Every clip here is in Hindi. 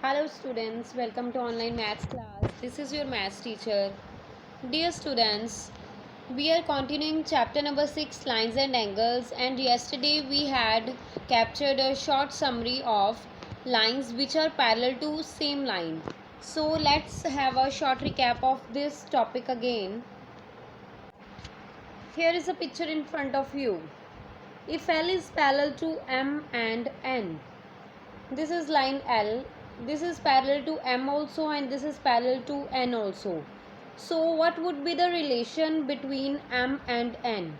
Hello students, welcome to online maths class. This is your maths teacher. Dear students, we are continuing chapter number 6 lines and angles, and yesterday we had captured a short summary of lines which are parallel to same line. So let's have a short recap of this topic again. Here is a picture in front of you. If L is parallel to M and N, this is line L, this is parallel to M also, and this is parallel to N also. So what would be the relation between M and N?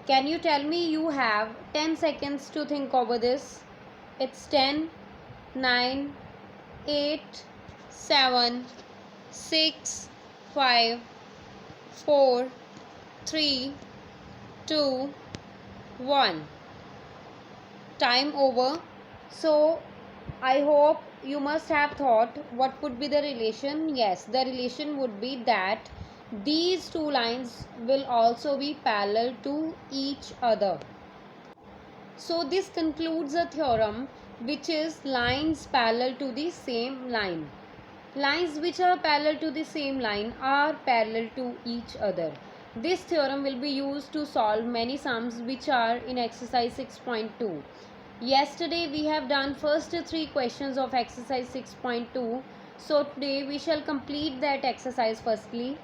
Can you tell me? You have 10 seconds to think over this. It's 10, 9, 8, 7, 6, 5, 4, 3, 2, 1. Time over. So I hope you must have thought what would be the relation. Yes, the relation would be that these two lines will also be parallel to each other. So this concludes a theorem which is lines parallel to the same line. Lines which are parallel to the same line are parallel to each other. This theorem will be used to solve many sums which are in exercise 6.2. Yesterday we have done first 3 questions of exercise 6.2. So today we shall complete that exercise firstly.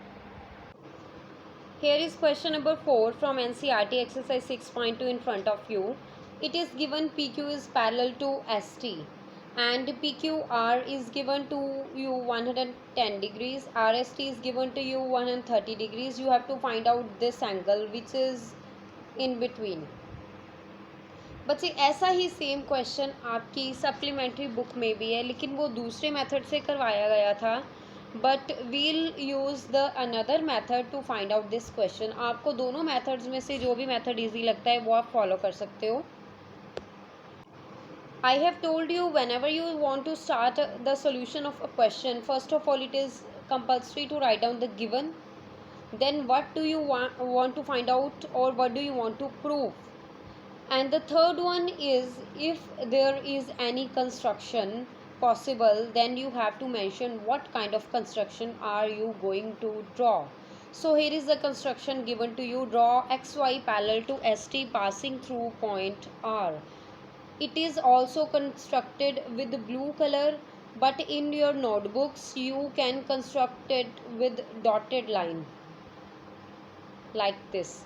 Here is question number 4 from NCERT exercise 6.2 in front of you. It is given PQ is parallel to ST and PQR is given to you 110 degrees, RST is given to you 130 degrees. You have to find out this angle which is in between. बच्चे ऐसा ही सेम क्वेश्चन आपकी सप्लीमेंट्री बुक में भी है, लेकिन वो दूसरे मेथड से करवाया गया था. But we'll use the another method to find out this question. आपको दोनों मेथड्स में से जो भी मेथड ईजी लगता है वो आप फॉलो कर सकते हो. I have told you whenever you want to start the solution of a question, first of all it is compulsory to write down the given. Then what do you want to find out, or what do you want to prove? And the third one is, if there is any construction possible, then you have to mention what kind of construction are you going to draw. So here is the construction given to you. Draw xy parallel to ST passing through point R. It is also constructed with blue color, but in your notebooks you can construct it with dotted line like this.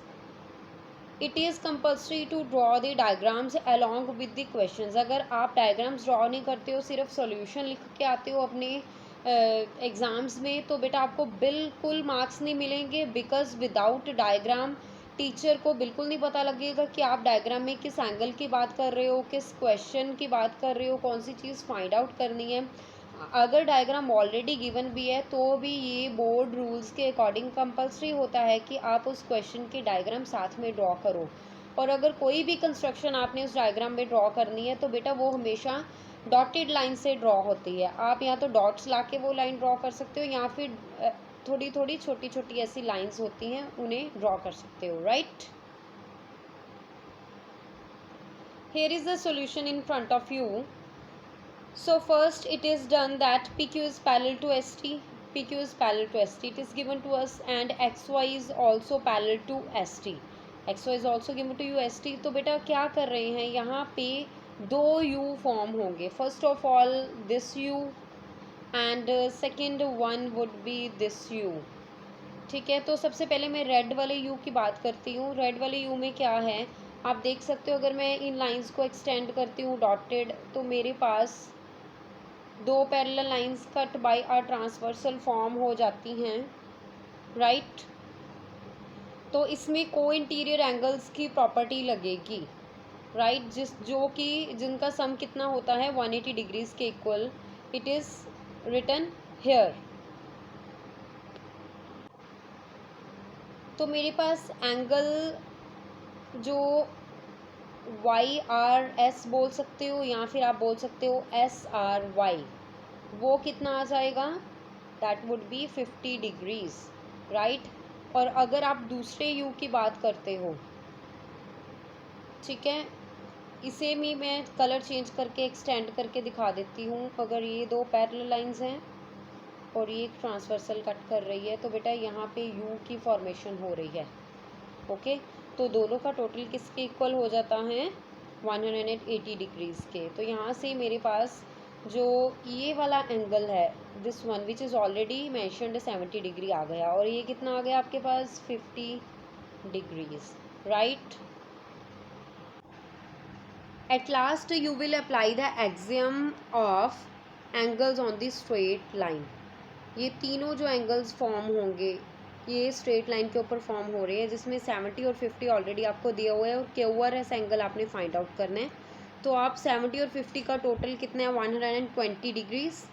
It is compulsory to draw the diagrams along with the questions. अगर आप diagrams draw नहीं करते हो, सिर्फ solution लिख के आते हो अपने एग्ज़ाम्स में, तो बेटा आपको बिल्कुल मार्क्स नहीं मिलेंगे. बिकॉज विदाउट डायग्राम टीचर को बिल्कुल नहीं पता लगेगा कि आप डायग्राम में किस एंगल की बात कर रहे हो, किस क्वेश्चन की बात कर रहे हो, कौन सी चीज़ फाइंड आउट करनी है. अगर डायग्राम ऑलरेडी गिवन भी है तो भी ये बोर्ड रूल्स के अकॉर्डिंग कंपलसरी होता है कि आप उस क्वेश्चन की डायग्राम साथ में ड्रॉ करो. और अगर कोई भी कंस्ट्रक्शन आपने उस डायग्राम में ड्रॉ करनी है तो बेटा वो हमेशा डॉटेड लाइन से ड्रॉ होती है. आप या तो डॉट्स ला के वो लाइन ड्रॉ कर सकते हो, या फिर थोड़ी थोड़ी छोटी छोटी ऐसी लाइंस होती हैं उन्हें ड्रॉ कर सकते हो. Right. Here is the solution in front of you. So first it is done that PQ is parallel to ST. PQ is parallel to ST. It is given to us, and XY is also parallel to ST. XY is also given to you ST. तो बेटा क्या कर रहे हैं यहाँ पे, दो U फॉर्म होंगे. First of all this U and second one would be this U. ठीक है. तो सबसे पहले मैं रेड वाले U की बात करती हूँ. रेड वाले U में क्या है आप देख सकते हो. अगर मैं इन लाइंस को एक्सटेंड करती हूँ डॉटेड, तो मेरे पास दो parallel lines cut by a transversal form हो जाती हैं. राइट. तो इसमें को इंटीरियर एंगल्स की प्रॉपर्टी लगेगी. राइट. जिनका सम कितना होता है 180 डिग्रीज के equal. It is written here. तो मेरे पास एंगल जो YRS बोल सकते हो, या फिर आप बोल सकते हो SRY, वो कितना आ जाएगा. That would be 50 degrees. Right. और अगर आप दूसरे U की बात करते हो, ठीक है, इसे भी मैं कलर चेंज करके एक्सटेंड करके दिखा देती हूँ। अगर ये दो पैरेलल लाइंस हैं और ये एक ट्रांसवर्सल कट कर रही है तो बेटा यहाँ पे यू की फॉर्मेशन हो रही है। ओके, तो दोनों का टोटल किसके इक्वल हो जाता है, 180 डिग्रीज़ के। तो यहाँ से मेरे पास जो ये वाला एंगल है, this one which is already mentioned 70 degree आ गया, और ये कितना आ गया आपके पास, 50 degrees, right. At last you will apply the axiom of angles on the straight line. ये तीनों जो एंगल्स फॉर्म होंगे ये स्ट्रेट लाइन के ऊपर फॉर्म हो रहे हैं, जिसमें 70 और 50 ऑलरेडी आपको दिया हुआ है और QRS एंगल आपने फाइंड आउट करना है। तो आप 70 और 50 का टोटल कितना है, 120 डिग्रीज।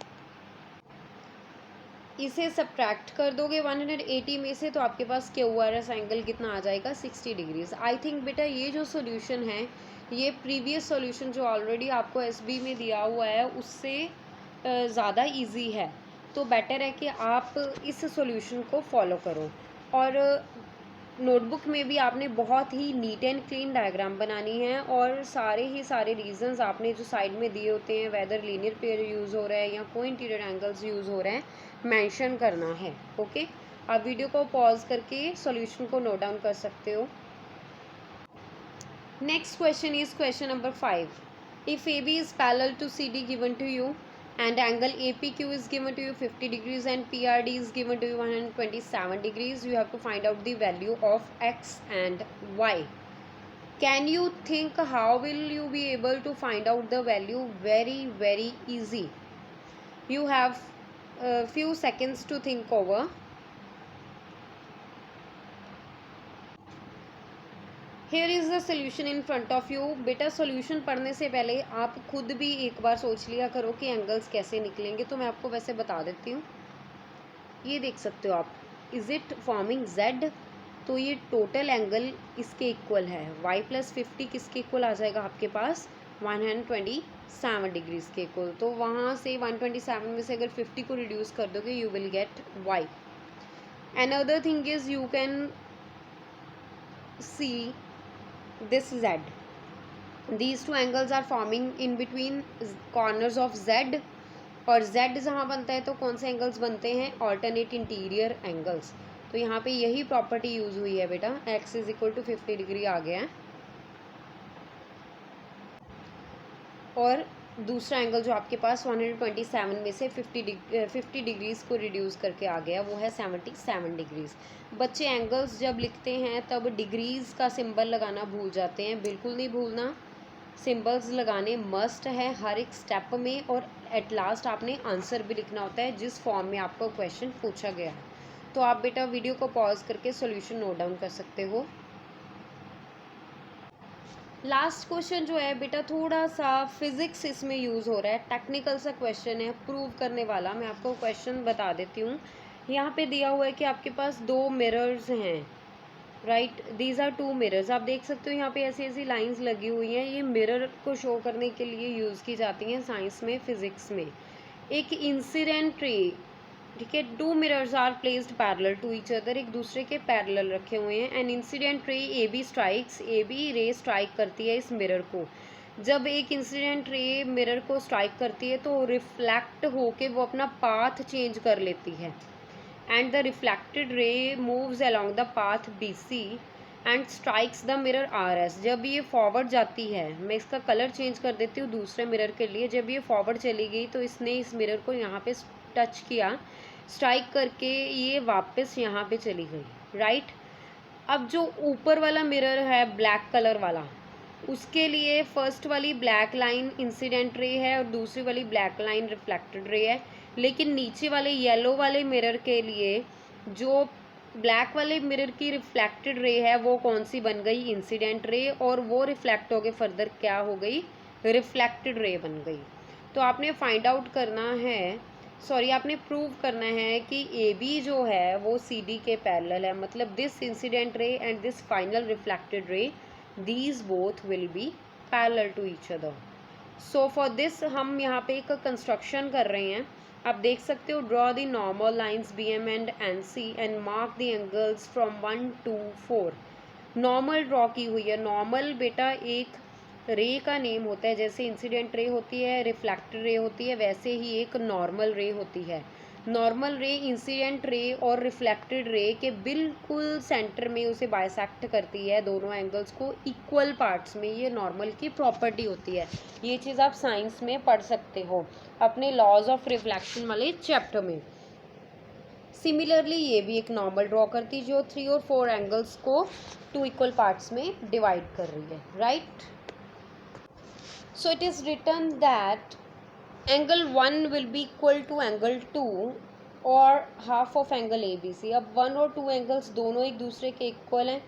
इसे सब्ट्रैक्ट कर दोगे 180 में से तो आपके पास QRS एंगल कितना आ जाएगा, 60 डिग्रीज। आई थिंक बेटा ये जो सोल्यूशन है ये प्रीवियस सोल्यूशन जो ऑलरेडी आपको SB में दिया हुआ है उससे ज़्यादा इजी है। तो बेटर है कि आप इस सॉल्यूशन को फॉलो करो। और नोटबुक में भी आपने बहुत ही नीट एंड क्लीन डायग्राम बनानी है और सारे रीजंस आपने जो साइड में दिए होते हैं, वेदर लीनियर पेयर यूज़ हो रहा है या कोई इंटीरियर एंगल्स यूज़ हो रहे हैं, मेंशन करना है। ओके, आप वीडियो को पॉज करके सॉल्यूशन को नोट डाउन कर सकते हो। Next question is question number 5। If AB is parallel to CD given to you and angle APQ is given to you 50 degrees and PRD is given to you 127 degrees, you have to find out the value of X and Y. Can you think how will you be able to find out the value? Very easy. You have a few seconds to think over. Here is the solution in front of you. बेटा सोल्यूशन पढ़ने से पहले आप खुद भी एक बार सोच लिया करो कि एंगल्स कैसे निकलेंगे। तो मैं आपको वैसे बता देती हूँ, ये देख सकते हो आप, इज़ इट फॉर्मिंग Z, तो ये टोटल एंगल इसके इक्वल है। Y + 50 किसके इक्वल आ जाएगा आपके पास, 127 डिग्रीज के इक्वल। तो वहाँ से 127 में से अगर 50 को रिड्यूस कर दोगे you will get Y। Another thing is you can see this Z. These two angles are forming in between corners of Z, और Z जहाँ बनता है तो कौन से एंगल्स बनते हैं, ऑल्टरनेट इंटीरियर एंगल्स। तो यहाँ पे यही प्रॉपर्टी यूज हुई है बेटा, X = 50 डिग्री आ गया है, और दूसरा एंगल जो आपके पास 127 में से 50 डिग्रीज को रिड्यूस करके आ गया वो है 77 डिग्रीज। बच्चे एंगल्स जब लिखते हैं तब डिग्रीज का सिंबल लगाना भूल जाते हैं, बिल्कुल नहीं भूलना, सिंबल्स लगाने मस्ट है हर एक स्टेप में, और एट लास्ट आपने आंसर भी लिखना होता है जिस फॉर्म में आपको क्वेश्चन पूछा गया है। तो आप बेटा वीडियो को पॉज करके सॉल्यूशन नोट डाउन कर सकते हो। लास्ट क्वेश्चन जो है बेटा थोड़ा सा फिजिक्स इसमें यूज़ हो रहा है, टेक्निकल सा क्वेश्चन है, प्रूव करने वाला। मैं आपको क्वेश्चन बता देती हूँ। यहाँ पे दिया हुआ है कि आपके पास दो मिरर्स हैं, राइट, दीज आर 2 मिरर्स। आप देख सकते हो यहाँ पे ऐसी ऐसी लाइंस लगी हुई हैं, ये मिरर को शो करने के लिए यूज़ की जाती हैं साइंस में, फिजिक्स में। एक इंसिडेंट रे, ठीक है, 2 mirrors are placed parallel to each other, एक दूसरे के पैरेलल रखे हुए हैं। An incident ray AB strikes, AB ray strike करती है इस मिरर को। जब एक इंसिडेंट रे मिरर को स्ट्राइक करती है तो रिफ्लेक्ट होके वो अपना पाथ चेंज कर लेती है, and the reflected ray moves along the path BC and strikes the mirror RS। जब ये फॉरवर्ड जाती है, मैं इसका कलर चेंज कर देती हूँ दूसरे मिरर के लिए, जब ये फॉरवर्ड चली गई तो इसने इस मिरर को यहाँ पे टच किया, स्ट्राइक करके ये वापस यहाँ पे चली गई, राइट। अब जो ऊपर वाला मिरर है ब्लैक कलर वाला, उसके लिए फर्स्ट वाली ब्लैक लाइन इंसिडेंट रे है और दूसरी वाली ब्लैक लाइन रिफ्लेक्टेड रे है। लेकिन नीचे वाले येलो वाले मिरर के लिए जो ब्लैक वाले मिरर की रिफ्लेक्टेड रे है वो कौन सी बन गई, इंसिडेंट रे, और वो रिफ्लेक्ट होके फर्दर क्या हो गई, रिफ्लेक्टेड रे बन गई। तो आपने फाइंड आउट करना है, सॉरी आपने प्रूव करना है कि AB जो है वो CD के पैरेलल है, मतलब this incident ray and this final reflected ray, these both will be parallel to each other. So for this हम यहाँ पे एक कंस्ट्रक्शन कर रहे हैं। आप देख सकते हो, draw the normal lines BM and NC and mark the angles from 1 to 4। Normal draw की हुई है। नॉर्मल बेटा एक रे का नेम होता है, जैसे इंसिडेंट रे होती है, रिफ्लेक्टेड रे होती है, वैसे ही एक नॉर्मल रे होती है। नॉर्मल रे इंसिडेंट रे और रिफ्लेक्टेड रे के बिल्कुल सेंटर में उसे बाइसेक्ट करती है, दोनों एंगल्स को इक्वल पार्ट्स में। ये नॉर्मल की प्रॉपर्टी होती है। ये चीज़ आप साइंस में पढ़ सकते हो अपने लॉज ऑफ रिफ्लेक्शन वाले चैप्टर में। सिमिलरली ये भी एक नॉर्मल ड्रॉ करती है जो 3 और 4 एंगल्स को 2 इक्वल पार्ट्स में डिवाइड कर रही है, right. So it is written that angle 1 will be equal to angle 2 और half of angle A B C. अब 1 और 2 एंगल्स दोनों एक दूसरे के इक्वल हैं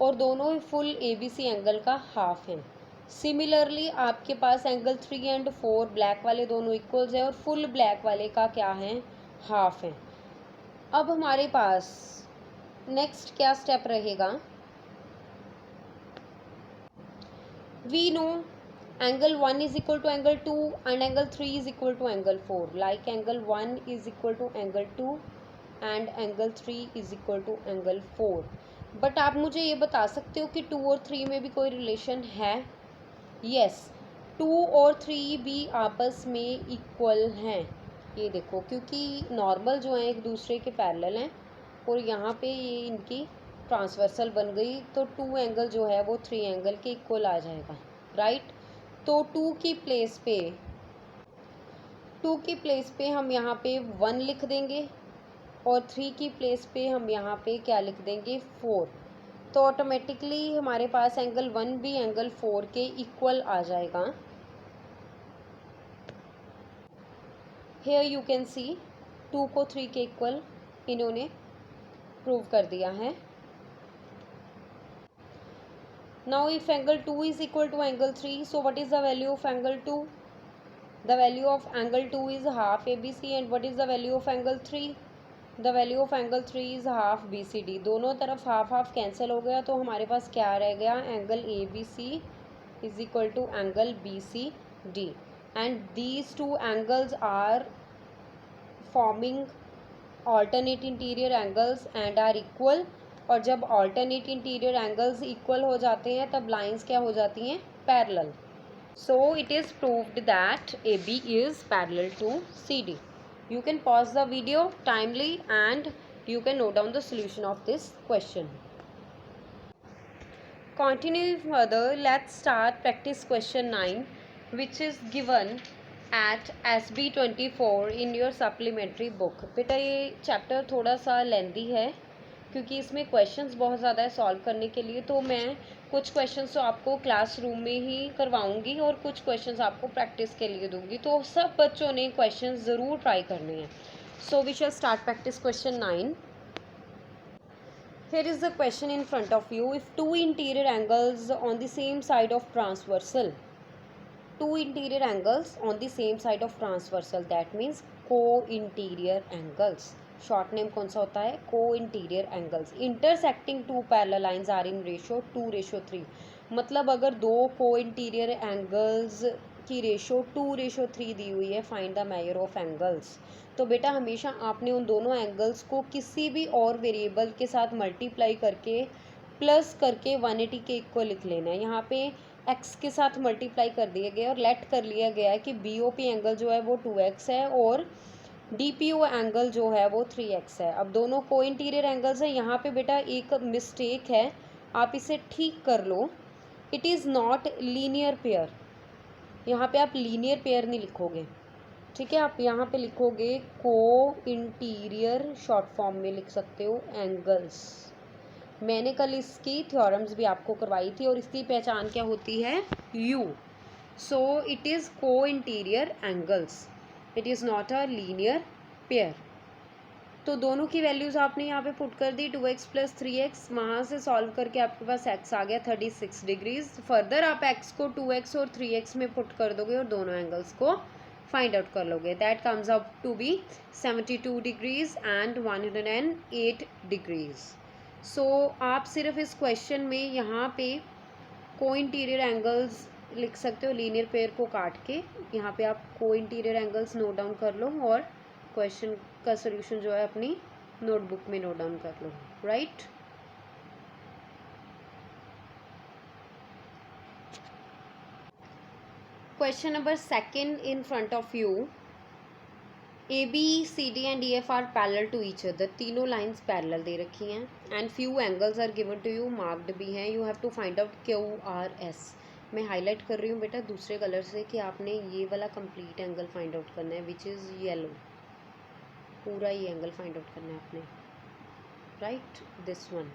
और दोनों ही full A B C angle का हाफ हैं। सिमिलरली आपके पास एंगल 3 एंड 4 ब्लैक वाले दोनों इक्वल्स हैं और फुल ब्लैक वाले का क्या है, हाफ है। अब हमारे पास नेक्स्ट क्या स्टेप रहेगा, we know angle 1 is equal to angle 2 and angle 3 is equal to angle 4, like angle 1 is equal to angle 2 and angle 3 is equal to angle 4। But आप मुझे ये बता सकते हो कि 2 और 3 में भी कोई रिलेशन है? यस, 2 और 3 भी आपस में इक्वल हैं। ये देखो, क्योंकि नॉर्मल जो हैं एक दूसरे के पैरेलल हैं और यहाँ पे ये इनकी ट्रांसवर्सल बन गई, तो 2 एंगल जो है वो 3 एंगल के इक्वल आ जाएगा, राइट। तो 2 की प्लेस पे हम यहाँ पे 1 लिख देंगे और 3 की प्लेस पे हम यहाँ पे क्या लिख देंगे, 4। तो ऑटोमेटिकली हमारे पास एंगल 1 भी एंगल 4 के इक्वल आ जाएगा। हेयर यू कैन सी 2 को 3 के इक्वल इन्होंने प्रूव कर दिया है। Now if angle 2 is equal to angle 3, so what is the value of angle 2? The value of angle 2 is half ABC, and what is the value of angle 3? The value of angle 3 is half BCD। दोनों तरफ हाफ हाफ कैंसिल हो गया, तो हमारे पास क्या रह गया, angle ABC is equal to angle BCD, and these two angles are forming alternate interior angles and are equal। और जब alternate interior angles equal हो जाते हैं तब lines क्या हो जाती हैं, parallel। So it is proved that AB is parallel to CD। You can pause the video timely and you can note down the solution of this question। Continuing further, let's start practice question 9, which is given at SB24 in your supplementary book। बेटा ये चैप्टर थोड़ा सा लेंदी है क्योंकि इसमें क्वेश्चंस बहुत ज़्यादा है सॉल्व करने के लिए, तो मैं कुछ क्वेश्चंस तो आपको क्लासरूम में ही करवाऊंगी और कुछ क्वेश्चंस आपको प्रैक्टिस के लिए दूंगी, तो सब बच्चों ने क्वेश्चंस ज़रूर ट्राई करने हैं। So we shall start practice question 9। Here is the question in front of you. If two interior angles on the same side of transversal, that means co-interior angles। Short name कौन सा होता है, co-interior angles। intersecting two parallel lines are in ratio 2:3। मतलब अगर दो co-interior angles की रेशो 2:3 दी हुई है, find the measure of angles. तो बेटा हमेशा आपने उन दोनों एंगल्स को किसी भी और वेरिएबल के साथ मल्टीप्लाई करके प्लस करके 180 के इक्वल लिख लेना है। यहाँ पे x के साथ मल्टीप्लाई कर दिया गया और लेट कर लिया गया है कि BOP एंगल जो है वो 2x है और DPO एंगल जो है वो 3x है। अब दोनों को इंटीरियर एंगल्स है। यहाँ पे बेटा एक मिस्टेक है, आप इसे ठीक कर लो। It is not linear pair. यहाँ पे आप लीनियर पेयर नहीं लिखोगे, ठीक है। आप यहाँ पे लिखोगे को इंटीरियर, शॉर्ट फॉर्म में लिख सकते हो एंगल्स। मैंने कल इसकी थ्योरम्स भी आपको करवाई थी और इसकी पहचान क्या होती है, U। सो इट इज़ को interior angles, it is not a linear pair. तो दोनों की वैल्यूज़ आपने यहाँ पे पुट कर दी, 2x + 3x। वहाँ से सॉल्व करके आपके पास x आ गया 36 डिग्रीज। फर्दर आप x को 2x और 3x में पुट कर दोगे और दोनों एंगल्स को फाइंड आउट कर लोगे। That comes up to be 72 degrees and 108 degrees. So आप सिर्फ इस क्वेश्चन में यहाँ पे को इंटीरियर एंगल्स लिख सकते हो, लीनियर पेयर को काट के। यहाँ पे आप को इंटीरियर एंगल्स नोट डाउन कर लो और क्वेश्चन का सॉल्यूशन जो है अपनी नोटबुक में नोट डाउन कर लो, right. Question number second in front of you, A B C D and E F are parallel to each other, तीनों लाइंस पैरेलल दे रखी हैं and few angles are given to you, marked भी हैं. You have to find out Q R S. मैं हाईलाइट कर रही हूँ बेटा दूसरे कलर से कि आपने ये वाला कंप्लीट एंगल फाइंड आउट करना है, विच इज़ येलो. पूरा ये एंगल फाइंड आउट करना है आपने, राइट, दिस वन.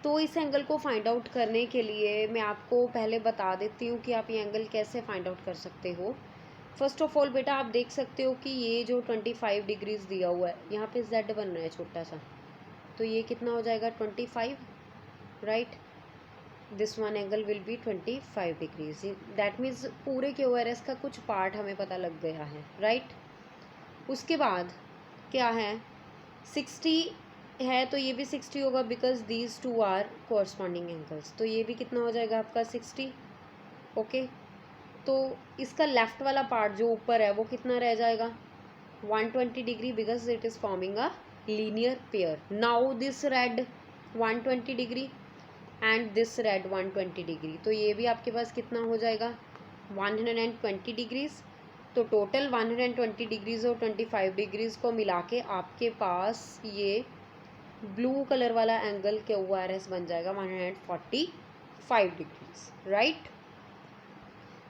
तो इस एंगल को फाइंड आउट करने के लिए मैं आपको पहले बता देती हूँ कि आप ये एंगल कैसे फाइंड आउट कर सकते हो. फर्स्ट ऑफ ऑल बेटा आप देख सकते हो कि ये जो 25 डिग्रीज दिया हुआ है, यहाँ पे z बन रहा है छोटा सा, तो ये कितना हो जाएगा 25, right. This one angle will be 25 degrees. That means पूरे के ORS का कुछ पार्ट हमें पता लग गया है, राइट. उसके बाद क्या है, 60 है तो ये भी 60 होगा because these two are corresponding angles, तो ये भी कितना हो जाएगा आपका 60. ओके, तो इसका लेफ्ट वाला पार्ट जो ऊपर है वो कितना रह जाएगा 120 degree because it is forming a linear pair. Now this red 120 degree and this red 120 degree, तो ये भी आपके पास कितना हो जाएगा 120 डिग्रीज. तो टोटल 120 डिग्रीज और 25 डिग्रीज को मिला के आपके पास ये ब्लू कलर वाला एंगल QRS बन जाएगा 145 degrees, right.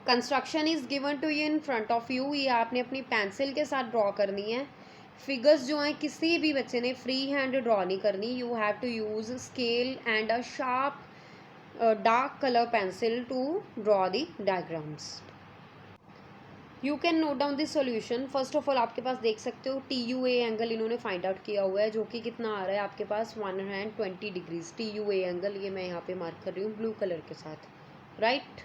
Construction is given to you in front of you. ये आपने अपनी पेंसिल के साथ ड्रॉ करनी है. फिगर्स जो हैं किसी भी बच्चे ने फ्री हैंड ड्रॉ नहीं करनी. You have to use scale and a sharp dark colour pencil to draw the diagrams. You can note down this solution. First of all आपके पास देख सकते हो TUA एंगल इन्होंने फाइंड आउट किया हुआ है जो कि कितना आ रहा है आपके पास 120 डिग्रीज. TUA एंगल ये मैं यहाँ पे मार्क कर रही हूँ ब्लू कलर के साथ, right.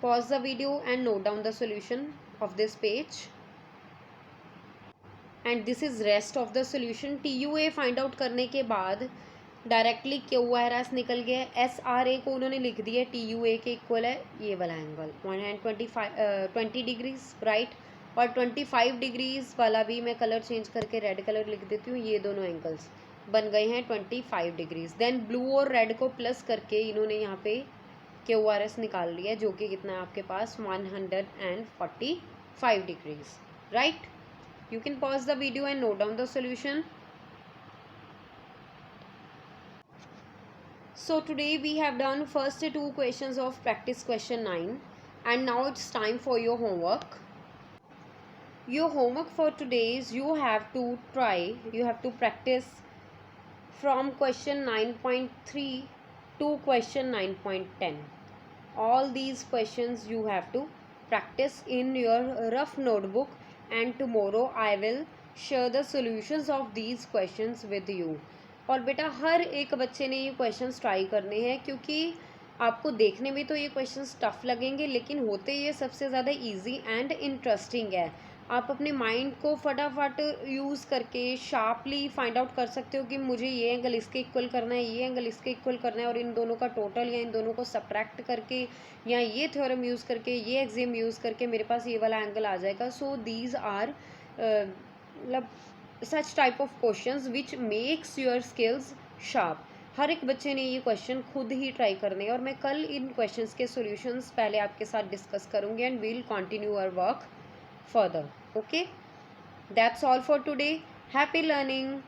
Pause the video and note down the solution of this page. And this is rest of the solution. TUA find out करने के बाद डायरेक्टली QRS निकल गया. SRA को उन्होंने लिख दिया TUA के इक्वल है ये वाला एंगल 120 डिग्रीज, राइट. और 25 डिग्रीज वाला भी मैं कलर चेंज करके रेड कलर लिख देती हूँ. ये दोनों एंगल्स बन गए हैं 25 डिग्रीज. देन ब्लू और रेड को प्लस करके इन्होंने यहाँ पे QRS निकाल लिया जो कि कितना है आपके पास 145 degrees, right. You can pause the video and note down the solution. So today we have done first two questions of practice question 9 and now it's time for your homework. Your homework for today is you have to practice from question 9.3 to question 9.10. All these questions you have to practice in your rough notebook and tomorrow I will share the solutions of these questions with you. और बेटा हर एक बच्चे ने ये क्वेश्चंस ट्राई करने हैं क्योंकि आपको देखने में तो ये क्वेश्चंस टफ लगेंगे लेकिन होते ये सबसे ज़्यादा इजी एंड इंटरेस्टिंग है. आप अपने माइंड को फटाफट यूज़ करके शार्पली फाइंड आउट कर सकते हो कि मुझे ये एंगल इसके इक्वल करना है, ये एंगल इसके इक्वल करना है और इन दोनों का टोटल या इन दोनों को सब्ट्रैक्ट करके या ये थ्योरम यूज़ करके ये एक्सियम यूज़ करके मेरे पास ये वाला एंगल आ जाएगा. सो दीज आर मतलब such type of questions which makes your skills sharp. हर एक बच्चे ने ये क्वेश्चन खुद ही ट्राई करने हैं और मैं कल इन क्वेश्चंस के सॉल्यूशंस पहले आपके साथ डिस्कस करूँगी and we'll continue our work further. Okay, that's all for today. Happy learning.